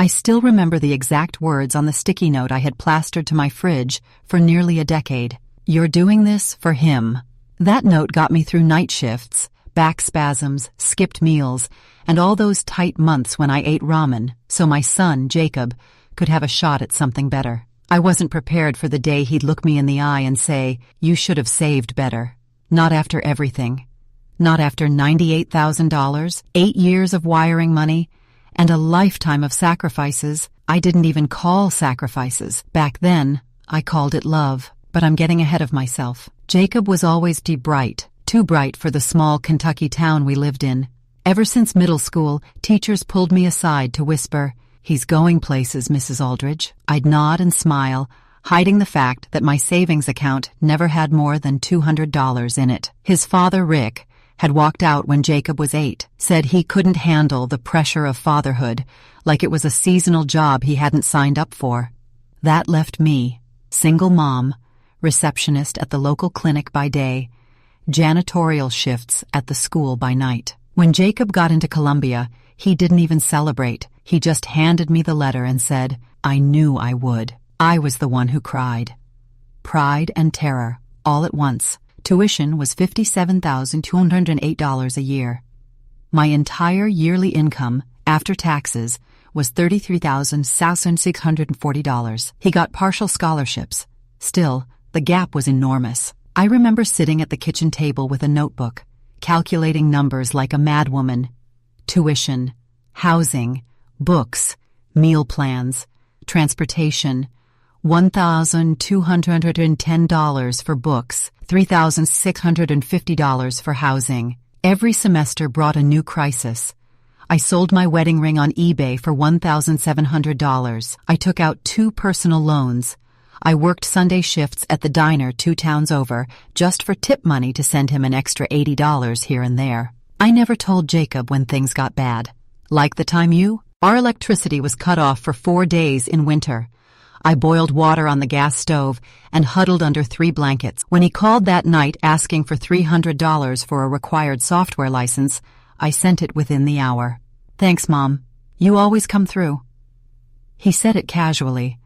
I still remember the exact words on the sticky note I had plastered to my fridge for nearly a decade. "You're doing this for him." That note got me through night shifts, back spasms, skipped meals, and all those tight months when I ate ramen so my son, Jacob, could have a shot at something better. I wasn't prepared for the day he'd look me in the eye and say, "You should have saved better." Not after everything. Not after $98,000, 8 years of wiring money, and a lifetime of sacrifices I didn't even call sacrifices. Back then, I called it love. But I'm getting ahead of myself. Jacob was always too bright for the small Kentucky town we lived in. Ever since middle school, teachers pulled me aside to whisper, "He's going places, Mrs. Aldridge." I'd nod and smile, hiding the fact that my savings account never had more than $200 in it. His father, Rick, had walked out when Jacob was 8, said he couldn't handle the pressure of fatherhood, like it was a seasonal job he hadn't signed up for. That left me, single mom, receptionist at the local clinic by day, janitorial shifts at the school by night. When Jacob got into Columbia, he didn't even celebrate. He just handed me the letter and said, "I knew I would." I was the one who cried. Pride and terror, all at once. Tuition was $57,208 a year. My entire yearly income, after taxes, was $33,640. He got partial scholarships. Still, the gap was enormous. I remember sitting at the kitchen table with a notebook, calculating numbers like a madwoman. Tuition, housing, books, meal plans, transportation, $1,210 for books, $3,650 for housing. Every semester brought a new crisis. I sold my wedding ring on eBay for $1,700. I took out 2 personal loans. I worked Sunday shifts at the diner 2 towns over just for tip money to send him an extra $80 here and there. I never told Jacob when things got bad. Like the time our electricity was cut off for 4 days in winter. I boiled water on the gas stove and huddled under 3 blankets. When he called that night asking for $300 for a required software license, I sent it within the hour. "Thanks, Mom. You always come through." He said it casually,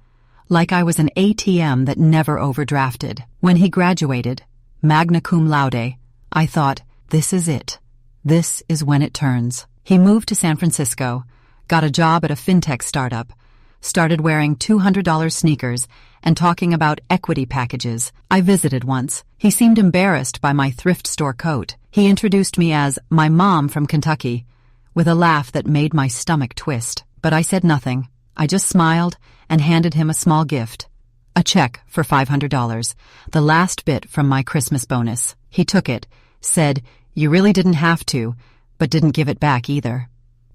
like I was an ATM that never overdrafted. When he graduated, magna cum laude, I thought, this is it. This is when it turns. He moved to San Francisco, got a job at a fintech startup, started wearing $200 sneakers and talking about equity packages. I visited once. He seemed embarrassed by my thrift store coat. He introduced me as my mom from Kentucky, with a laugh that made my stomach twist. But I said nothing. I just smiled and handed him a small gift. A check for $500, the last bit from my Christmas bonus. He took it, said, "You really didn't have to," but didn't give it back either.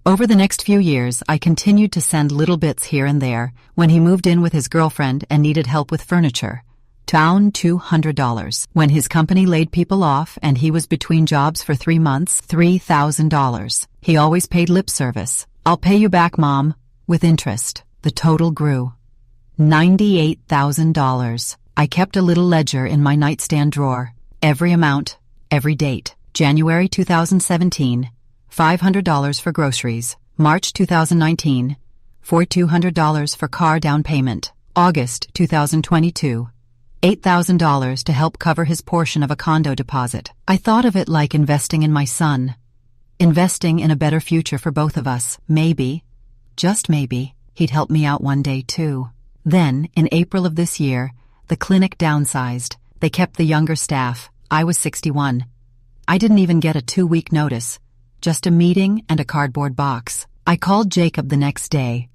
Over the next few years, I continued to send little bits here and there. When he moved in with his girlfriend and needed help with furniture, down $200. When his company laid people off and he was between jobs for 3 months, $3,000. He always paid lip service. "I'll pay you back, Mom," with interest. The total grew. $98,000. I kept a little ledger in my nightstand drawer. Every amount, every date. January 2017, $500 for groceries. March 2019, $4,200 for car down payment. August 2022, $8,000 to help cover his portion of a condo deposit. I thought of it like investing in my son. Investing in a better future for both of us. Maybe, just maybe, he'd help me out one day too. Then, in April of this year, the clinic downsized. They kept the younger staff. I was 61. I didn't even get a 2-week notice. Just a meeting and a cardboard box. I called Jacob the next day.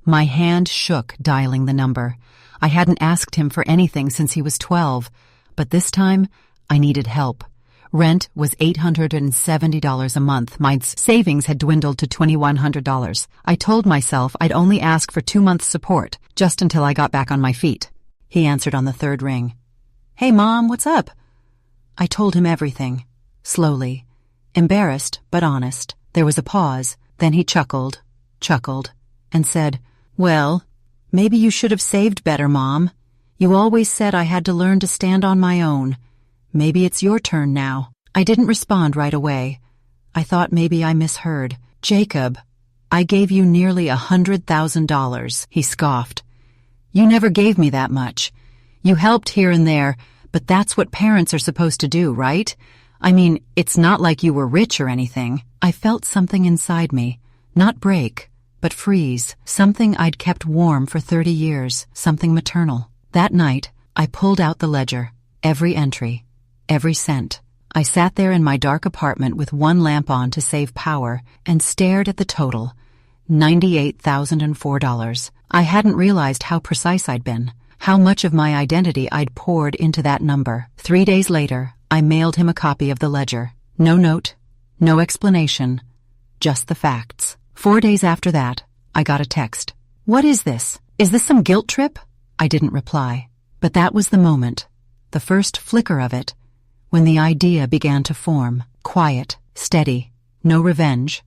My hand shook dialing the number. I hadn't asked him for anything since he was 12, but this time I needed help. Rent was $870 a month. My savings had dwindled to $2,100. I told myself I'd only ask for 2 months' support, just until I got back on my feet. He answered on the 3rd ring. "Hey, Mom, what's up?" I told him everything, slowly. Embarrassed, but honest. There was a pause. Then he chuckled, and said, "Well, maybe you should have saved better, Mom. You always said I had to learn to stand on my own. Maybe it's your turn now." I didn't respond right away. I thought maybe I misheard. "Jacob, I gave you nearly $100,000, he scoffed. You never gave me that much. You helped here and there, but that's what parents are supposed to do, right? I mean, it's not like you were rich or anything. I felt something inside me, not break, but freeze, something I'd kept warm for 30 years, something maternal. That night, I pulled out the ledger, every entry, every cent. I sat there in my dark apartment with one lamp on to save power and stared at the total, $98,004. I hadn't realized how precise I'd been, how much of my identity I'd poured into that number. 3 days later, I mailed him a copy of the ledger. No note, no explanation, just the facts. 4 days after that, I got a text. What is this? Is this some guilt trip? I didn't reply. But that was the moment, the first flicker of it, when the idea began to form. Quiet, steady, no revenge,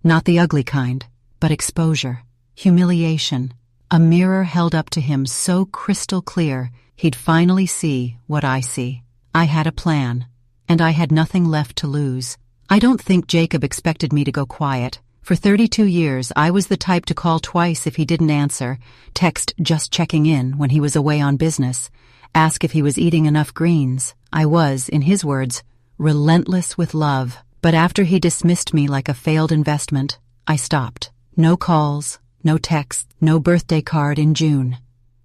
not the ugly kind, but exposure, humiliation, a mirror held up to him so crystal clear he'd finally see what I see. I had a plan, and I had nothing left to lose. I don't think Jacob expected me to go quiet. For 32 years, I was the type to call twice if he didn't answer, text just checking in when he was away on business, ask if he was eating enough greens. I was, in his words, relentless with love. But after he dismissed me like a failed investment, I stopped. No calls, no texts, no birthday card in June.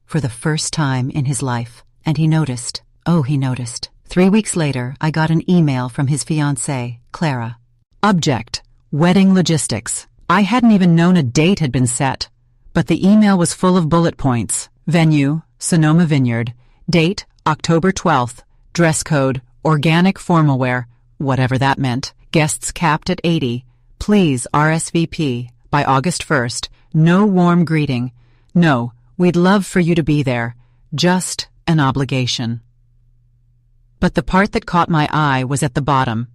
For the first time in his life. And he noticed. Oh, he noticed. 3 weeks later, I got an email from his fiancée, Clara. Object: wedding logistics. I hadn't even known a date had been set, but the email was full of bullet points. Venue: Sonoma Vineyard. Date: October 12th. Dress code: organic formal wear, whatever that meant. Guests capped at 80. Please RSVP by August 1st. No warm greeting. No, we'd love for you to be there. Just an obligation. But the part that caught my eye was at the bottom.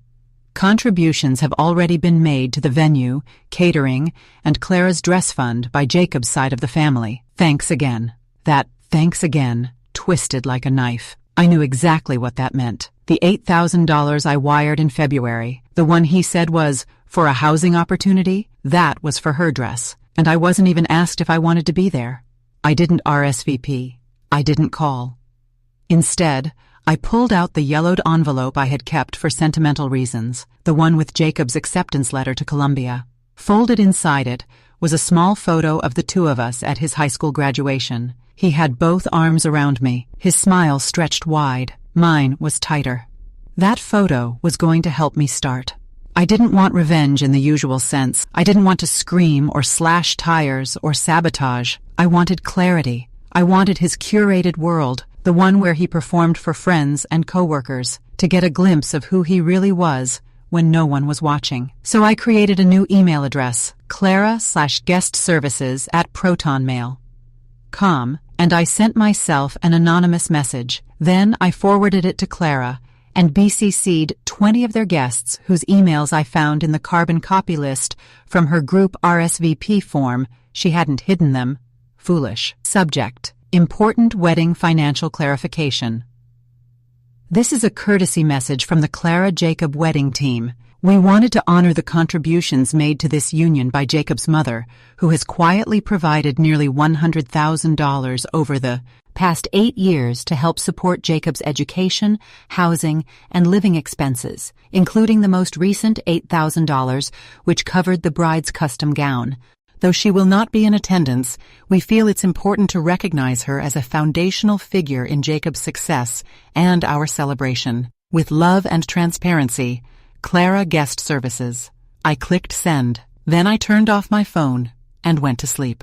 Contributions have already been made to the venue, catering, and Clara's dress fund by Jacob's side of the family. Thanks again. That thanks again twisted like a knife. I knew exactly what that meant. The $8,000 I wired in February, the one he said was for a housing opportunity, that was for her dress, and I wasn't even asked if I wanted to be there. I didn't RSVP. I didn't call. Instead, I pulled out the yellowed envelope I had kept for sentimental reasons, the one with Jacob's acceptance letter to Columbia. Folded inside it was a small photo of the two of us at his high school graduation. He had both arms around me, his smile stretched wide. Mine was tighter. That photo was going to help me start. I didn't want revenge in the usual sense. I didn't want to scream or slash tires or sabotage. I wanted clarity. I wanted his curated world, the one where he performed for friends and coworkers, to get a glimpse of who he really was when no one was watching. So I created a new email address, clara/guestservices@protonmail.com, and I sent myself an anonymous message. Then I forwarded it to Clara and BCC'd 20 of their guests whose emails I found in the carbon copy list from her group RSVP form. She hadn't hidden them. Foolish. Subject: important wedding financial clarification. This is a courtesy message from the Clara Jacob wedding team. We wanted to honor the contributions made to this union by Jacob's mother, who has quietly provided nearly $100,000 over the past 8 years to help support Jacob's education, housing, and living expenses, including the most recent $8,000, which covered the bride's custom gown. Though she will not be in attendance, we feel it's important to recognize her as a foundational figure in Jacob's success and our celebration. With love and transparency, Clara Guest Services. I clicked send. Then I turned off my phone and went to sleep.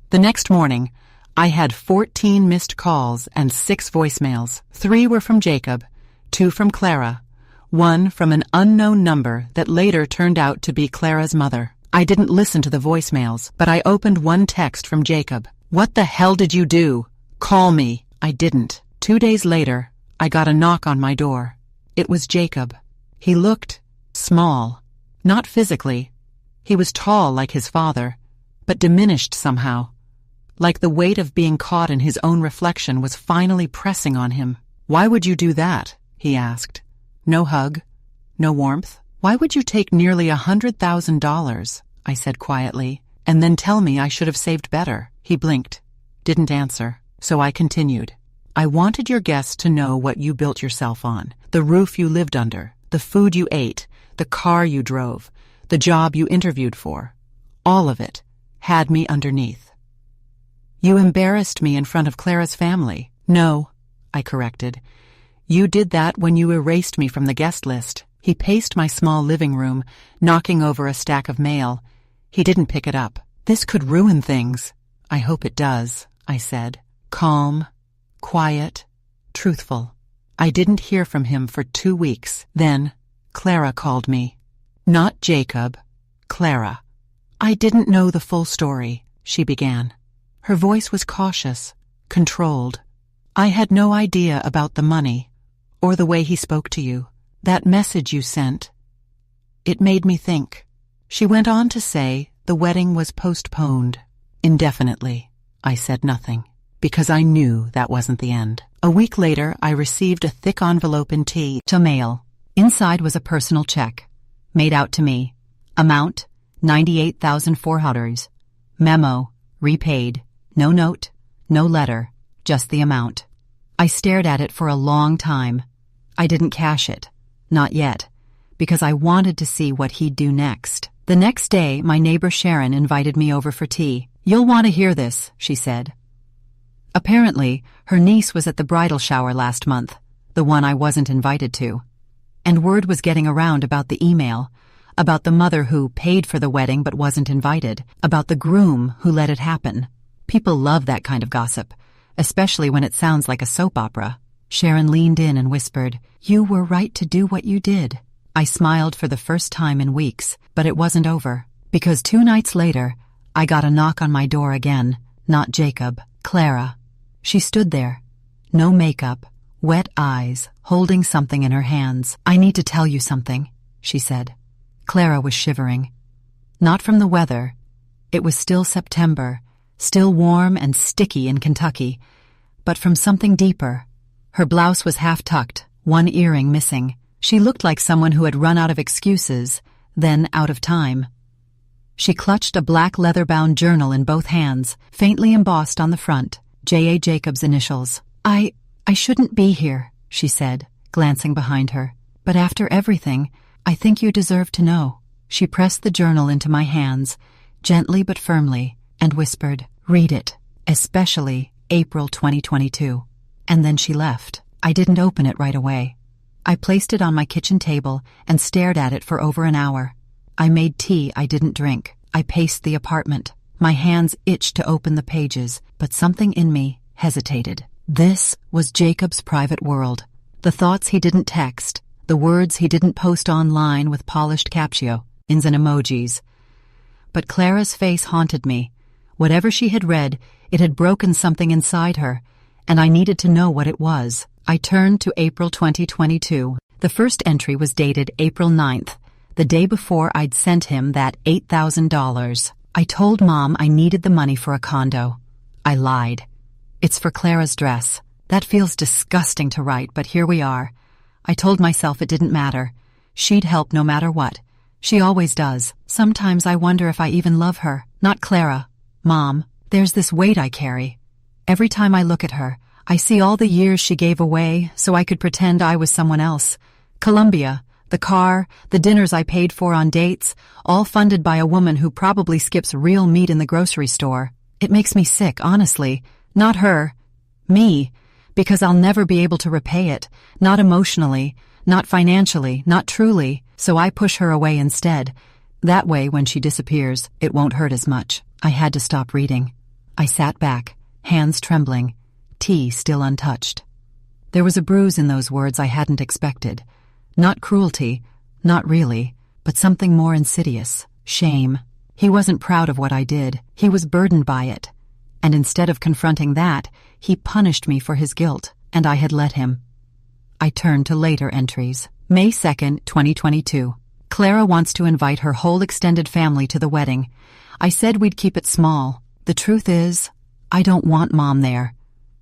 The next morning, I had 14 missed calls and 6 voicemails. 3 were from Jacob, 2 from Clara, 1 from an unknown number that later turned out to be Clara's mother. I didn't listen to the voicemails, but I opened one text from Jacob. "What the hell did you do? Call me." I didn't. 2 days later, I got a knock on my door. It was Jacob. He looked small. Not physically. He was tall like his father, but diminished somehow. Like the weight of being caught in his own reflection was finally pressing on him. "Why would you do that?" he asked. "No hug? No warmth? Why would you take nearly $100,000? I said quietly, and then tell me I should have saved better. He blinked, didn't answer, so I continued. I wanted your guests to know what you built yourself on, the roof you lived under, the food you ate, the car you drove, the job you interviewed for. All of it had me underneath. You embarrassed me in front of Clara's family. No, I corrected. You did that when you erased me from the guest list. He paced my small living room, knocking over a stack of mail. He didn't pick it up. This could ruin things. I hope it does, I said. Calm, quiet, truthful. I didn't hear from him for 2 weeks. Then, Clara called me. Not Jacob, Clara. I didn't know the full story, she began. Her voice was cautious, controlled. I had no idea about the money, or the way he spoke to you. That message you sent. It made me think. She went on to say the wedding was postponed indefinitely. I said nothing, because I knew that wasn't the end. A week later, I received a thick envelope in to mail. Inside was a personal check, made out to me. Amount, $98,400. Memo, repaid. No note, no letter, just the amount. I stared at it for a long time. I didn't cash it. Not yet, because I wanted to see what he'd do next. The next day, my neighbor Sharon invited me over for tea. You'll want to hear this, she said. Apparently, her niece was at the bridal shower last month, the one I wasn't invited to. And word was getting around about the email, about the mother who paid for the wedding but wasn't invited, about the groom who let it happen. People love that kind of gossip, especially when it sounds like a soap opera. Sharon leaned in and whispered, You were right to do what you did. I smiled for the first time in weeks, but it wasn't over, because 2 nights later, I got a knock on my door again, not Jacob, Clara. She stood there, no makeup, wet eyes, holding something in her hands. I need to tell you something, she said. Clara was shivering. Not from the weather. It was still September, still warm and sticky in Kentucky, but from something deeper. Her blouse was half-tucked, one earring missing. She looked like someone who had run out of excuses, then out of time. She clutched a black leather-bound journal in both hands, faintly embossed on the front, J.A. Jacobs' initials. I shouldn't be here, she said, glancing behind her. But after everything, I think you deserve to know. She pressed the journal into my hands, gently but firmly, and whispered, Read it, especially April 2022. And then she left. I didn't open it right away. I placed it on my kitchen table and stared at it for over an hour. I made tea I didn't drink. I paced the apartment. My hands itched to open the pages, but something in me hesitated. This was Jacob's private world. The thoughts he didn't text, the words he didn't post online with polished captions and emojis. But Clara's face haunted me. Whatever she had read, it had broken something inside her, and I needed to know what it was. I turned to April 2022. The first entry was dated April 9th, the day before I'd sent him that $8,000. I told Mom I needed the money for a condo. I lied. It's for Clara's dress. That feels disgusting to write, but here we are. I told myself it didn't matter. She'd help no matter what. She always does. Sometimes I wonder if I even love her. Not Clara. Mom. There's this weight I carry. Every time I look at her, I see all the years she gave away so I could pretend I was someone else. Columbia, the car, the dinners I paid for on dates, all funded by a woman who probably skips real meat in the grocery store. It makes me sick, honestly. Not her. Me. Because I'll never be able to repay it. Not emotionally, not financially, not truly. So I push her away instead. That way, when she disappears, it won't hurt as much. I had to stop reading. I sat back, hands trembling, tea still untouched. There was a bruise in those words I hadn't expected. Not cruelty, not really, but something more insidious, shame. He wasn't proud of what I did. He was burdened by it. And instead of confronting that, he punished me for his guilt, and I had let him. I turned to later entries. May 2nd, 2022. Clara wants to invite her whole extended family to the wedding. I said we'd keep it small. The truth is, I don't want Mom there.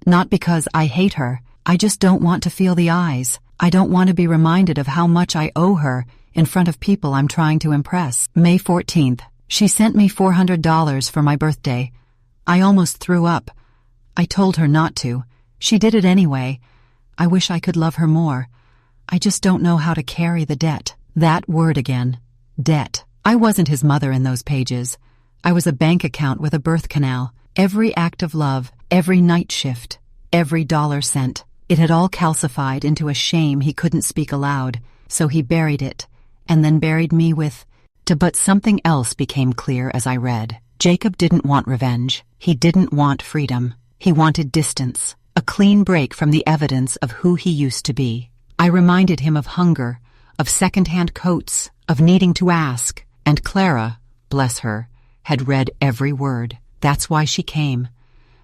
Not because I hate her, I just don't want to feel the eyes. I don't want to be reminded of how much I owe her in front of people I'm trying to impress. May 14th. She sent me $400 for my birthday. I almost threw up. I told her not to. She did it anyway. I wish I could love her more. I just don't know how to carry the debt. That word again. Debt. I wasn't his mother in those pages. I was a bank account with a birth canal. Every act of love, every night shift, every dollar sent. It had all calcified into a shame he couldn't speak aloud, so he buried it, and then buried me with... But something else became clear as I read. Jacob didn't want revenge. He didn't want freedom. He wanted distance, a clean break from the evidence of who he used to be. I reminded him of hunger, of second-hand coats, of needing to ask, and Clara, bless her, had read every word. That's why she came.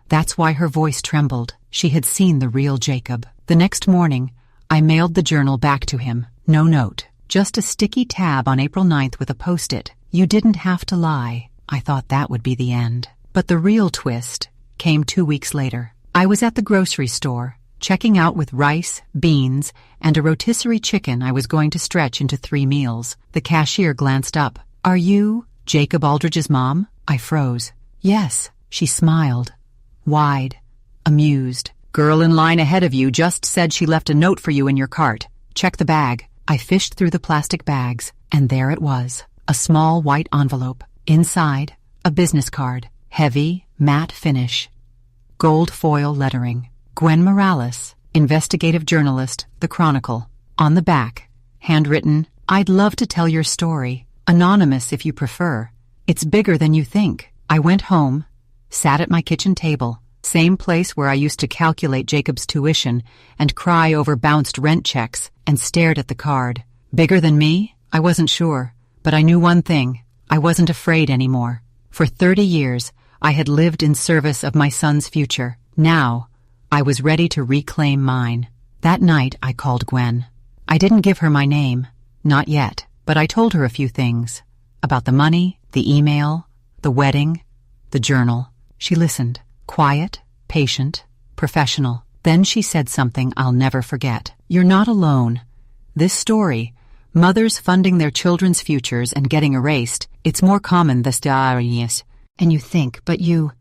That's why her voice trembled. She had seen the real Jacob. The next morning, I mailed the journal back to him. No note. Just a sticky tab on April 9th with a post-it. You didn't have to lie. I thought that would be the end. But the real twist came 2 weeks later. I was at the grocery store, checking out with rice, beans, and a rotisserie chicken I was going to stretch into 3 meals. The cashier glanced up. Are you Jacob Aldridge's mom? I froze. Yes. She smiled. Wide. Amused. Girl in line ahead of you just said she left a note for you in your cart. Check the bag. I fished through the plastic bags, and there it was. A small white envelope. Inside, a business card. Heavy, matte finish. Gold foil lettering. Gwen Morales, investigative journalist, The Chronicle. On the back, handwritten, I'd love to tell your story. Anonymous if you prefer. It's bigger than you think. I went home, sat at my kitchen table, same place where I used to calculate Jacob's tuition and cry over bounced rent checks, and stared at the card. Bigger than me? I wasn't sure, but I knew one thing. I wasn't afraid anymore. For 30 years, I had lived in service of my son's future. Now, I was ready to reclaim mine. That night, I called Gwen. I didn't give her my name. Not yet, but I told her a few things. About the money, the email, the wedding, the journal. She listened. Quiet, patient, professional. Then she said something I'll never forget. You're not alone. This story, mothers funding their children's futures and getting erased, it's more common these days. And you think, but you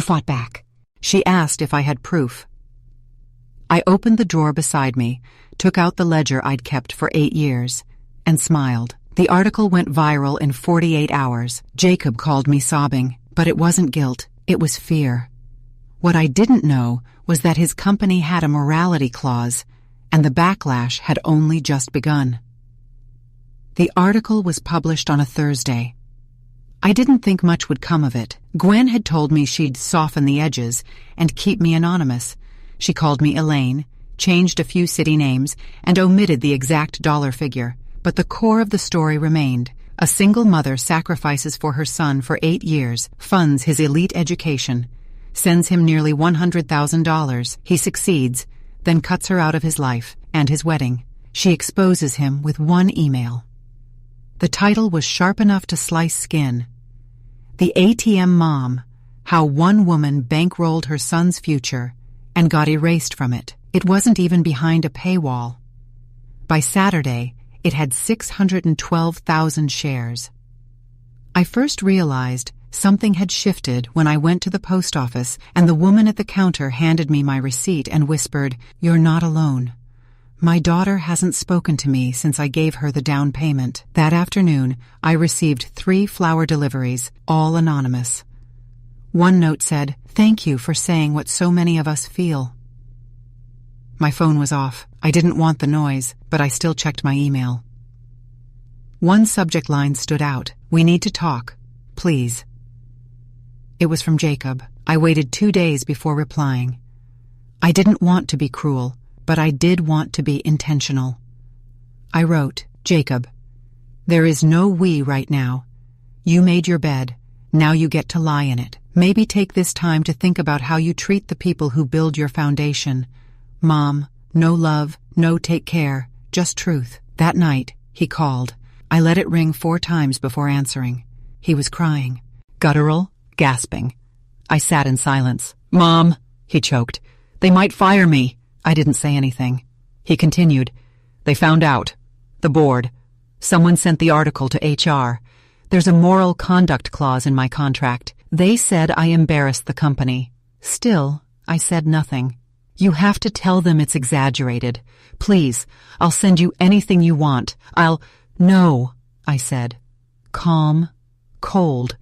fought back. She asked if I had proof. I opened the drawer beside me, took out the ledger I'd kept for 8 years, and smiled. The article went viral in 48 hours. Jacob called me sobbing, but it wasn't guilt, it was fear. What I didn't know was that his company had a morality clause, and the backlash had only just begun. The article was published on a Thursday. I didn't think much would come of it. Gwen had told me she'd soften the edges and keep me anonymous. She called me Elaine, changed a few city names, and omitted the exact dollar figure. But the core of the story remained. A single mother sacrifices for her son for 8 years, funds his elite education, sends him nearly $100,000. He succeeds, then cuts her out of his life and his wedding. She exposes him with one email. The title was sharp enough to slice skin. The ATM Mom, How One Woman Bankrolled Her Son's Future and Got Erased from It. It wasn't even behind a paywall. By Saturday, it had 612,000 shares. I first realized something had shifted when I went to the post office and the woman at the counter handed me my receipt and whispered, "You're not alone. My daughter hasn't spoken to me since I gave her the down payment." That afternoon, I received 3 flower deliveries, all anonymous. One note said, "Thank you for saying what so many of us feel." My phone was off. I didn't want the noise, but I still checked my email. One subject line stood out. "We need to talk. Please." It was from Jacob. I waited 2 days before replying. I didn't want to be cruel, but I did want to be intentional. I wrote, "Jacob, there is no we right now. You made your bed. Now you get to lie in it. Maybe take this time to think about how you treat the people who build your foundation. Mom, no love, no take care, just truth." That night, he called. I let it ring 4 times before answering. He was crying. Guttural, gasping. I sat in silence. "Mom," he choked, "they might fire me." I didn't say anything. He continued, "They found out. The board. Someone sent the article to HR. There's a moral conduct clause in my contract. They said I embarrassed the company. Still, I said nothing. You have to tell them it's exaggerated. Please, I'll send you anything you want. No, I said. Calm, cold.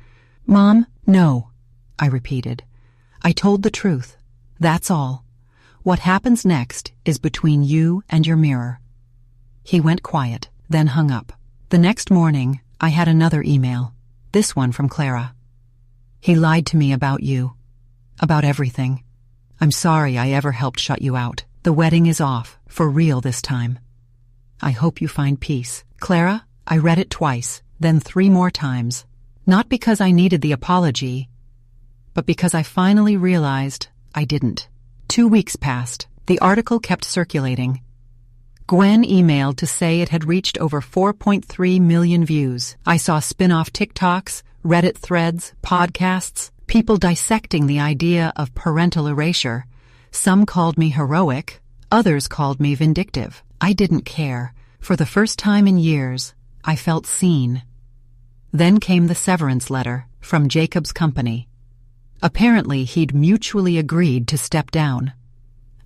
Mom, no, I repeated. I told the truth. That's all. What happens next is between you and your mirror. He went quiet, then hung up. The next morning, I had another email, this one from Clara. He lied to me about you, about everything. I'm sorry I ever helped shut you out. The wedding is off, for real this time. I hope you find peace. Clara, I read it twice, then 3 more times. Not because I needed the apology, but because I finally realized I didn't. 2 weeks passed. The article kept circulating. Gwen emailed to say it had reached over 4.3 million views. I saw spin-off TikToks, Reddit threads, podcasts, people dissecting the idea of parental erasure. Some called me heroic, others called me vindictive. I didn't care. For the first time in years, I felt seen. Then came the severance letter from Jacob's company. Apparently, he'd mutually agreed to step down.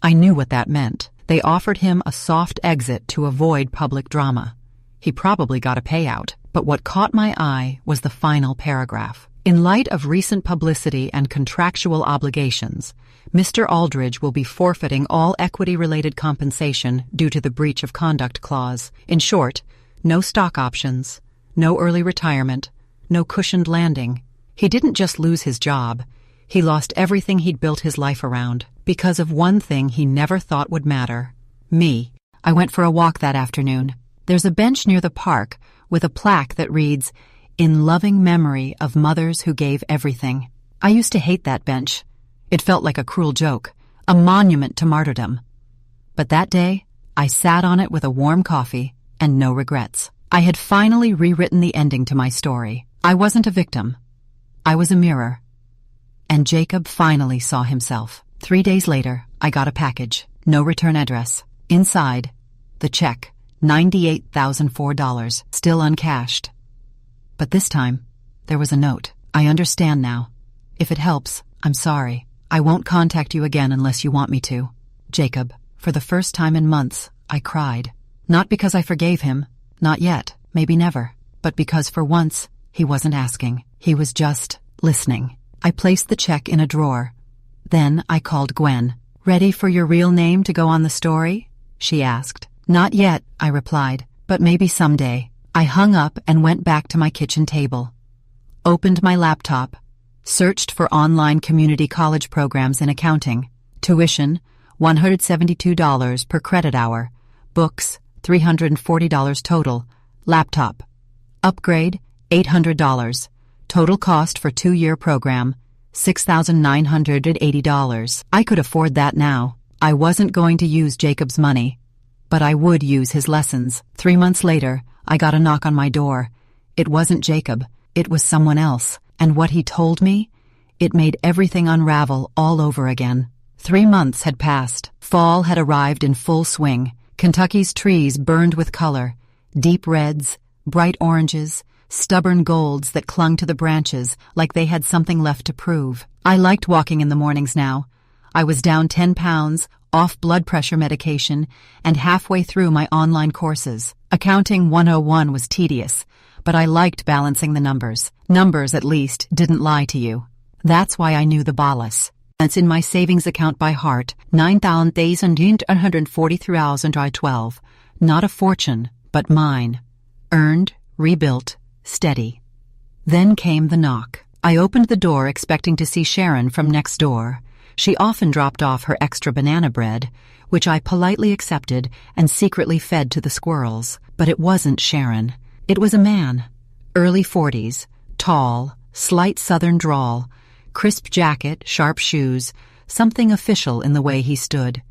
I knew what that meant. They offered him a soft exit to avoid public drama. He probably got a payout, but what caught my eye was the final paragraph. In light of recent publicity and contractual obligations, Mr. Aldridge will be forfeiting all equity-related compensation due to the breach of conduct clause. In short, no stock options, no early retirement, no cushioned landing. He didn't just lose his job. He lost everything he'd built his life around because of one thing he never thought would matter: me. I went for a walk that afternoon. There's a bench near the park with a plaque that reads, "In loving memory of mothers who gave everything." I used to hate that bench. It felt like a cruel joke, a monument to martyrdom. But that day, I sat on it with a warm coffee and no regrets. I had finally rewritten the ending to my story. I wasn't a victim. I was a mirror. And Jacob finally saw himself. 3 days later, I got a package. No return address. Inside, the check, $98,004, still uncashed. But this time, there was a note. I understand now. If it helps, I'm sorry. I won't contact you again unless you want me to. Jacob. For the first time in months, I cried. Not because I forgave him. Not yet. Maybe never. But because for once, he wasn't asking. He was just listening. I placed the check in a drawer. Then I called Gwen. "Ready for your real name to go on the story?" she asked. "Not yet," I replied, "but maybe someday." I hung up and went back to my kitchen table. Opened my laptop. Searched for online community college programs in accounting. Tuition, $172 per credit hour. Books, $340 total. Laptop. Upgrade, $800. Total cost for 2-year program, $6,980. I could afford that now. I wasn't going to use Jacob's money, but I would use his lessons. 3 months later, I got a knock on my door. It wasn't Jacob. It was someone else. And what he told me, it made everything unravel all over again. 3 months had passed. Fall had arrived in full swing. Kentucky's trees burned with color. Deep reds, bright oranges, stubborn golds that clung to the branches like they had something left to prove. I liked walking in the mornings now. I was down 10 pounds, off blood pressure medication, and halfway through my online courses. Accounting 101 was tedious, but I liked balancing the numbers. Numbers, at least, didn't lie to you. That's why I knew the balance. It's in my savings account by heart, $9,843,012. Not a fortune, but mine. Earned, rebuilt, steady. Then came the knock. I opened the door expecting to see Sharon from next door. She often dropped off her extra banana bread, which I politely accepted and secretly fed to the squirrels. But it wasn't Sharon. It was a man. Early 40s, tall, slight southern drawl, crisp jacket, sharp shoes, something official in the way he stood.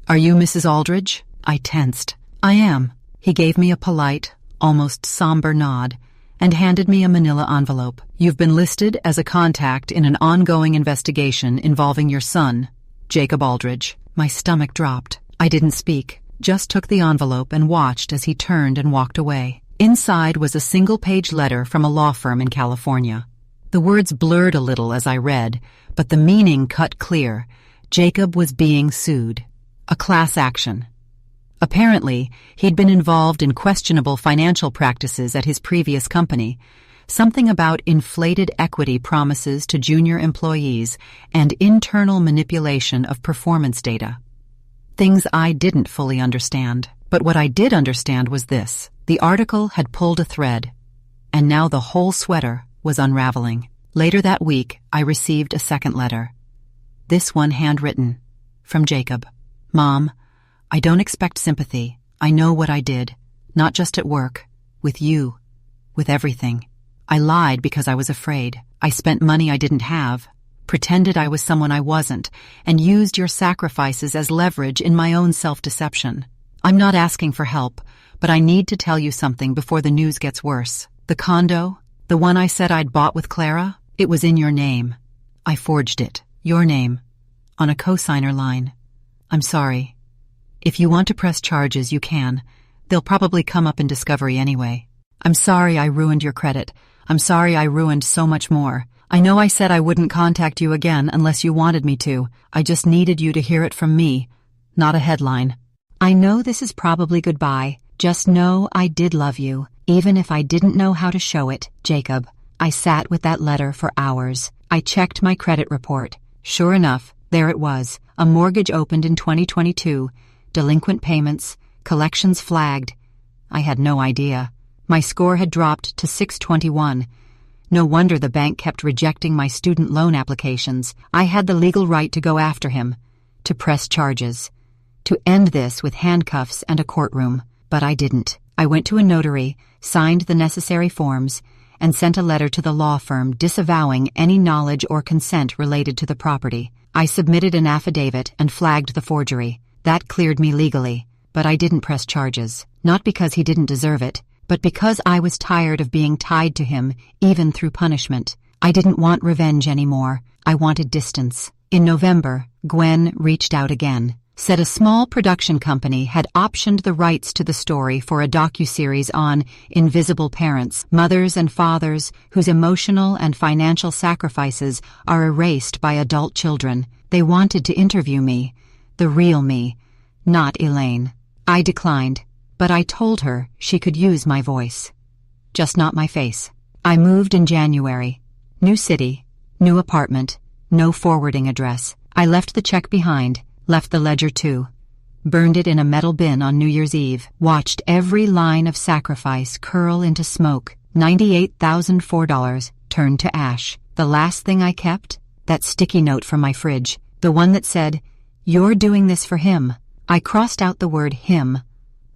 "Are you Mrs. Aldridge?" I tensed. "I am." He gave me a polite, almost somber nod and handed me a manila envelope. "You've been listed as a contact in an ongoing investigation involving your son, Jacob Aldridge." My stomach dropped. I didn't speak, just took the envelope and watched as he turned and walked away. Inside was a single-page letter from a law firm in California. The words blurred a little as I read, but the meaning cut clear. Jacob was being sued. A class action. Apparently, he'd been involved in questionable financial practices at his previous company, something about inflated equity promises to junior employees and internal manipulation of performance data. Things I didn't fully understand. But what I did understand was this. The article had pulled a thread, and now the whole sweater was unraveling. Later that week, I received a second letter. This one handwritten, from Jacob. Mom, I don't expect sympathy. I know what I did, not just at work, with you, with everything. I lied because I was afraid. I spent money I didn't have, pretended I was someone I wasn't, and used your sacrifices as leverage in my own self-deception. I'm not asking for help, but I need to tell you something before the news gets worse. The condo, the one I said I'd bought with Clara, it was in your name. I forged it, your name, on a cosigner line. I'm sorry. If you want to press charges, you can. They'll probably come up in discovery anyway. I'm sorry I ruined your credit. I'm sorry I ruined so much more. I know I said I wouldn't contact you again unless you wanted me to. I just needed you to hear it from me, not a headline. I know this is probably goodbye. Just know I did love you, even if I didn't know how to show it, Jacob. I sat with that letter for hours. I checked my credit report. Sure enough, there it was. A mortgage opened in 2022. Delinquent payments, collections flagged. I had no idea. My score had dropped to 621. No wonder the bank kept rejecting my student loan applications. I had the legal right to go after him, to press charges, to end this with handcuffs and a courtroom. But I didn't. I went to a notary, signed the necessary forms, and sent a letter to the law firm disavowing any knowledge or consent related to the property. I submitted an affidavit and flagged the forgery. That cleared me legally, but I didn't press charges. Not because he didn't deserve it, but because I was tired of being tied to him, even through punishment. I didn't want revenge anymore. I wanted distance. In November, Gwen reached out again. Said a small production company had optioned the rights to the story for a docuseries on invisible parents, mothers and fathers whose emotional and financial sacrifices are erased by adult children. They wanted to interview me, the real me, not Elaine. I declined, but I told her she could use my voice, just not my face. I moved in January. New city, new apartment, no forwarding address. I left the check behind. Left the ledger too. Burned it in a metal bin on New Year's Eve. Watched every line of sacrifice curl into smoke. $98,004 turned to ash. The last thing I kept? That sticky note from my fridge. The one that said, "You're doing this for him." I crossed out the word him.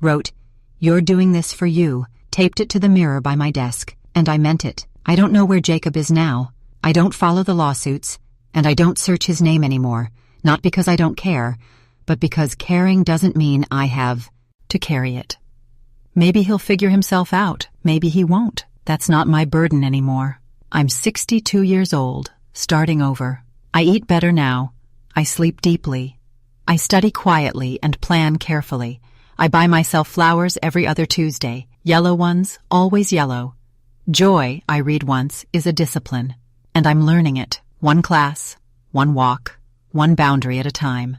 Wrote, "You're doing this for you." Taped it to the mirror by my desk. And I meant it. I don't know where Jacob is now. I don't follow the lawsuits. And I don't search his name anymore. Not because I don't care, but because caring doesn't mean I have to carry it. Maybe he'll figure himself out. Maybe he won't. That's not my burden anymore. I'm 62 years old, starting over. I eat better now. I sleep deeply. I study quietly and plan carefully. I buy myself flowers every other Tuesday. Yellow ones, always yellow. Joy, I read once, is a discipline. And I'm learning it. One class, one walk, one boundary at a time.